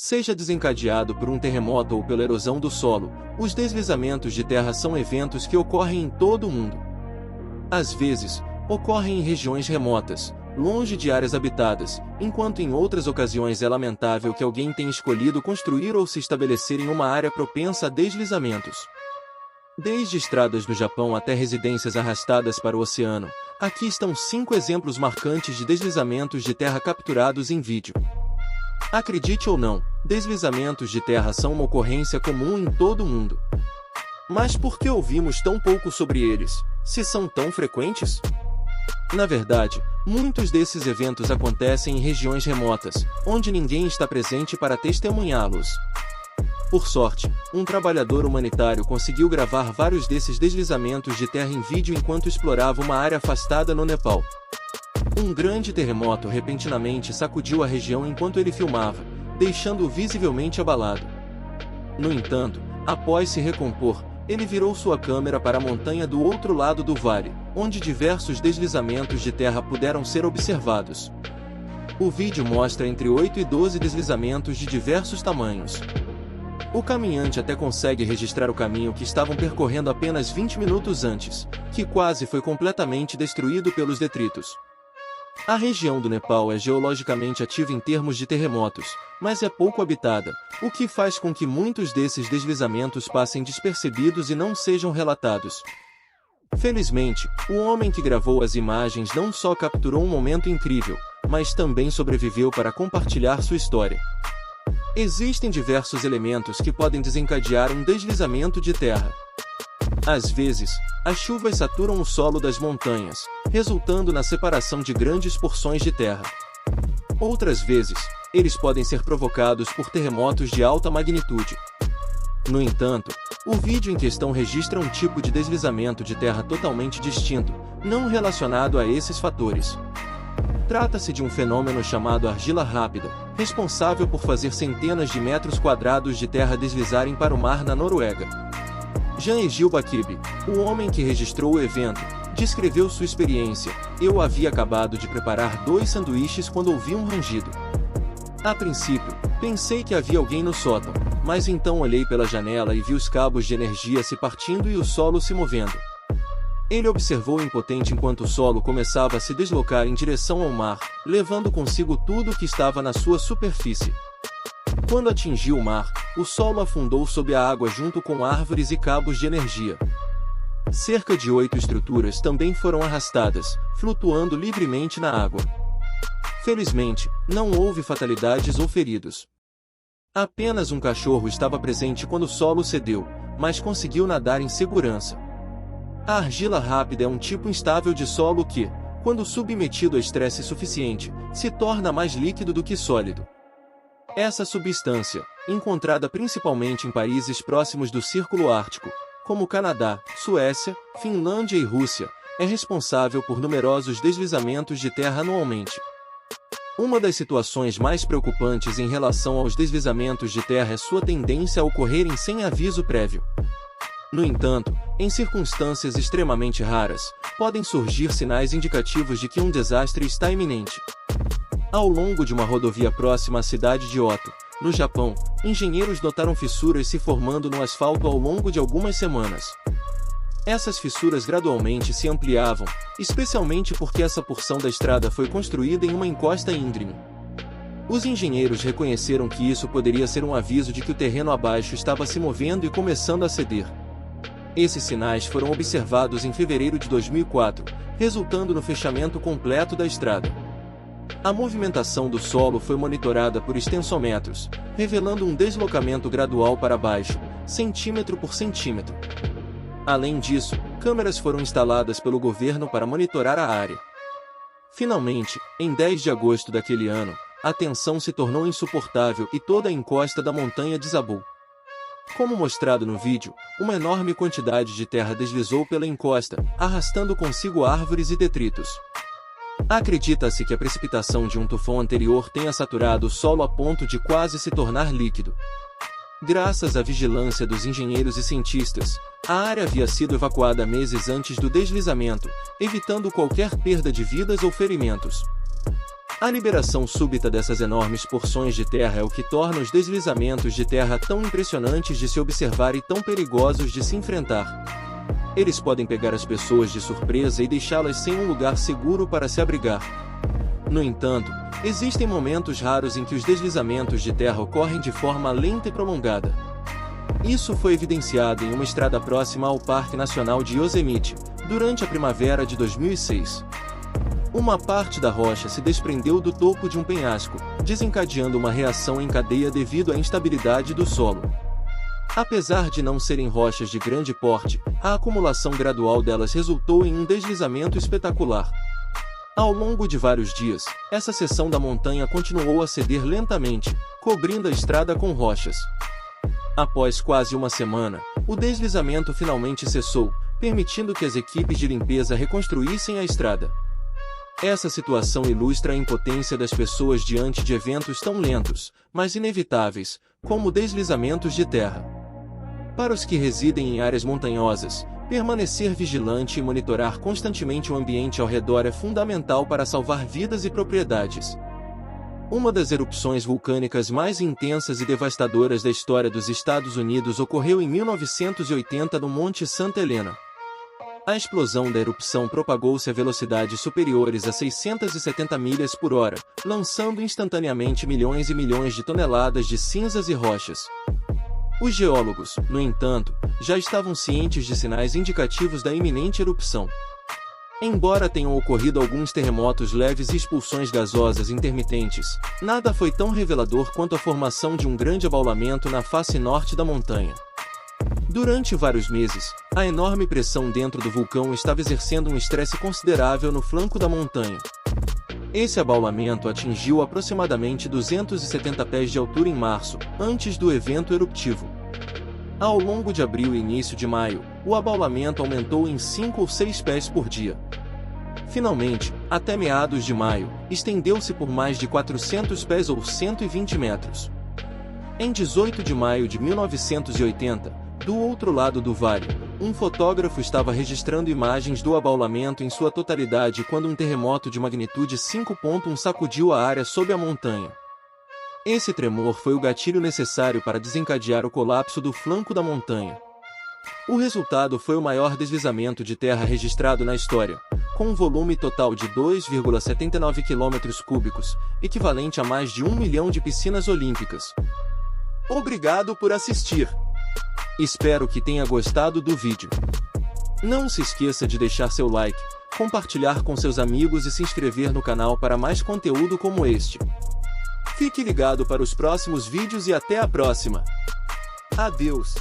Seja desencadeado por um terremoto ou pela erosão do solo, os deslizamentos de terra são eventos que ocorrem em todo o mundo. Às vezes, ocorrem em regiões remotas, longe de áreas habitadas, enquanto em outras ocasiões é lamentável que alguém tenha escolhido construir ou se estabelecer em uma área propensa a deslizamentos. Desde estradas no Japão até residências arrastadas para o oceano, aqui estão 5 exemplos marcantes de deslizamentos de terra capturados em vídeo. Acredite ou não, deslizamentos de terra são uma ocorrência comum em todo o mundo. Mas por que ouvimos tão pouco sobre eles, se são tão frequentes? Na verdade, muitos desses eventos acontecem em regiões remotas, onde ninguém está presente para testemunhá-los. Por sorte, um trabalhador humanitário conseguiu gravar vários desses deslizamentos de terra em vídeo enquanto explorava uma área afastada no Nepal. Um grande terremoto repentinamente sacudiu a região enquanto ele filmava, deixando-o visivelmente abalado. No entanto, após se recompor, ele virou sua câmera para a montanha do outro lado do vale, onde diversos deslizamentos de terra puderam ser observados. O vídeo mostra entre 8 e 12 deslizamentos de diversos tamanhos. O caminhante até consegue registrar o caminho que estavam percorrendo apenas 20 minutos antes, que quase foi completamente destruído pelos detritos. A região do Nepal é geologicamente ativa em termos de terremotos, mas é pouco habitada, o que faz com que muitos desses deslizamentos passem despercebidos e não sejam relatados. Felizmente, o homem que gravou as imagens não só capturou um momento incrível, mas também sobreviveu para compartilhar sua história. Existem diversos elementos que podem desencadear um deslizamento de terra. Às vezes, as chuvas saturam o solo das montanhas, resultando na separação de grandes porções de terra. Outras vezes, eles podem ser provocados por terremotos de alta magnitude. No entanto, o vídeo em questão registra um tipo de deslizamento de terra totalmente distinto, não relacionado a esses fatores. Trata-se de um fenômeno chamado argila rápida, responsável por fazer centenas de metros quadrados de terra deslizarem para o mar na Noruega. Jean-Egil Bakibe, o homem que registrou o evento, descreveu sua experiência: "Eu havia acabado de preparar 2 sanduíches quando ouvi um rangido. A princípio, pensei que havia alguém no sótão, mas então olhei pela janela e vi os cabos de energia se partindo e o solo se movendo." Ele observou impotente enquanto o solo começava a se deslocar em direção ao mar, levando consigo tudo o que estava na sua superfície. Quando atingiu o mar, o solo afundou sob a água junto com árvores e cabos de energia. Cerca de 8 estruturas também foram arrastadas, flutuando livremente na água. Felizmente, não houve fatalidades ou feridos. Apenas um cachorro estava presente quando o solo cedeu, mas conseguiu nadar em segurança. A argila rápida é um tipo instável de solo que, quando submetido a estresse suficiente, se torna mais líquido do que sólido. Essa substância, encontrada principalmente em países próximos do Círculo Ártico, como Canadá, Suécia, Finlândia e Rússia, é responsável por numerosos deslizamentos de terra anualmente. Uma das situações mais preocupantes em relação aos deslizamentos de terra é sua tendência a ocorrerem sem aviso prévio. No entanto, em circunstâncias extremamente raras, podem surgir sinais indicativos de que um desastre está iminente. Ao longo de uma rodovia próxima à cidade de Oto, no Japão, engenheiros notaram fissuras se formando no asfalto ao longo de algumas semanas. Essas fissuras gradualmente se ampliavam, especialmente porque essa porção da estrada foi construída em uma encosta íngreme. Os engenheiros reconheceram que isso poderia ser um aviso de que o terreno abaixo estava se movendo e começando a ceder. Esses sinais foram observados em fevereiro de 2004, resultando no fechamento completo da estrada. A movimentação do solo foi monitorada por extensômetros, revelando um deslocamento gradual para baixo, centímetro por centímetro. Além disso, câmeras foram instaladas pelo governo para monitorar a área. Finalmente, em 10 de agosto daquele ano, a tensão se tornou insuportável e toda a encosta da montanha desabou. Como mostrado no vídeo, uma enorme quantidade de terra deslizou pela encosta, arrastando consigo árvores e detritos. Acredita-se que a precipitação de um tufão anterior tenha saturado o solo a ponto de quase se tornar líquido. Graças à vigilância dos engenheiros e cientistas, a área havia sido evacuada meses antes do deslizamento, evitando qualquer perda de vidas ou ferimentos. A liberação súbita dessas enormes porções de terra é o que torna os deslizamentos de terra tão impressionantes de se observar e tão perigosos de se enfrentar. Eles podem pegar as pessoas de surpresa e deixá-las sem um lugar seguro para se abrigar. No entanto, existem momentos raros em que os deslizamentos de terra ocorrem de forma lenta e prolongada. Isso foi evidenciado em uma estrada próxima ao Parque Nacional de Yosemite, durante a primavera de 2006. Uma parte da rocha se desprendeu do topo de um penhasco, desencadeando uma reação em cadeia devido à instabilidade do solo. Apesar de não serem rochas de grande porte, a acumulação gradual delas resultou em um deslizamento espetacular. Ao longo de vários dias, essa seção da montanha continuou a ceder lentamente, cobrindo a estrada com rochas. Após quase uma semana, o deslizamento finalmente cessou, permitindo que as equipes de limpeza reconstruíssem a estrada. Essa situação ilustra a impotência das pessoas diante de eventos tão lentos, mas inevitáveis, como deslizamentos de terra. Para os que residem em áreas montanhosas, permanecer vigilante e monitorar constantemente o ambiente ao redor é fundamental para salvar vidas e propriedades. Uma das erupções vulcânicas mais intensas e devastadoras da história dos Estados Unidos ocorreu em 1980 no Monte Santa Helena. A explosão da erupção propagou-se a velocidades superiores a 670 milhas por hora, lançando instantaneamente milhões e milhões de toneladas de cinzas e rochas. Os geólogos, no entanto, já estavam cientes de sinais indicativos da iminente erupção. Embora tenham ocorrido alguns terremotos leves e expulsões gasosas intermitentes, nada foi tão revelador quanto a formação de um grande abaulamento na face norte da montanha. Durante vários meses, a enorme pressão dentro do vulcão estava exercendo um estresse considerável no flanco da montanha. Esse abaulamento atingiu aproximadamente 270 pés de altura em março, antes do evento eruptivo. Ao longo de abril e início de maio, o abaulamento aumentou em 5 ou 6 pés por dia. Finalmente, até meados de maio, estendeu-se por mais de 400 pés ou 120 metros. Em 18 de maio de 1980, do outro lado do vale, um fotógrafo estava registrando imagens do abaulamento em sua totalidade quando um terremoto de magnitude 5.1 sacudiu a área sob a montanha. Esse tremor foi o gatilho necessário para desencadear o colapso do flanco da montanha. O resultado foi o maior deslizamento de terra registrado na história, com um volume total de 2,79 km3, equivalente a mais de 1 milhão de piscinas olímpicas. Obrigado por assistir! Espero que tenha gostado do vídeo. Não se esqueça de deixar seu like, compartilhar com seus amigos e se inscrever no canal para mais conteúdo como este. Fique ligado para os próximos vídeos e até a próxima. Adeus!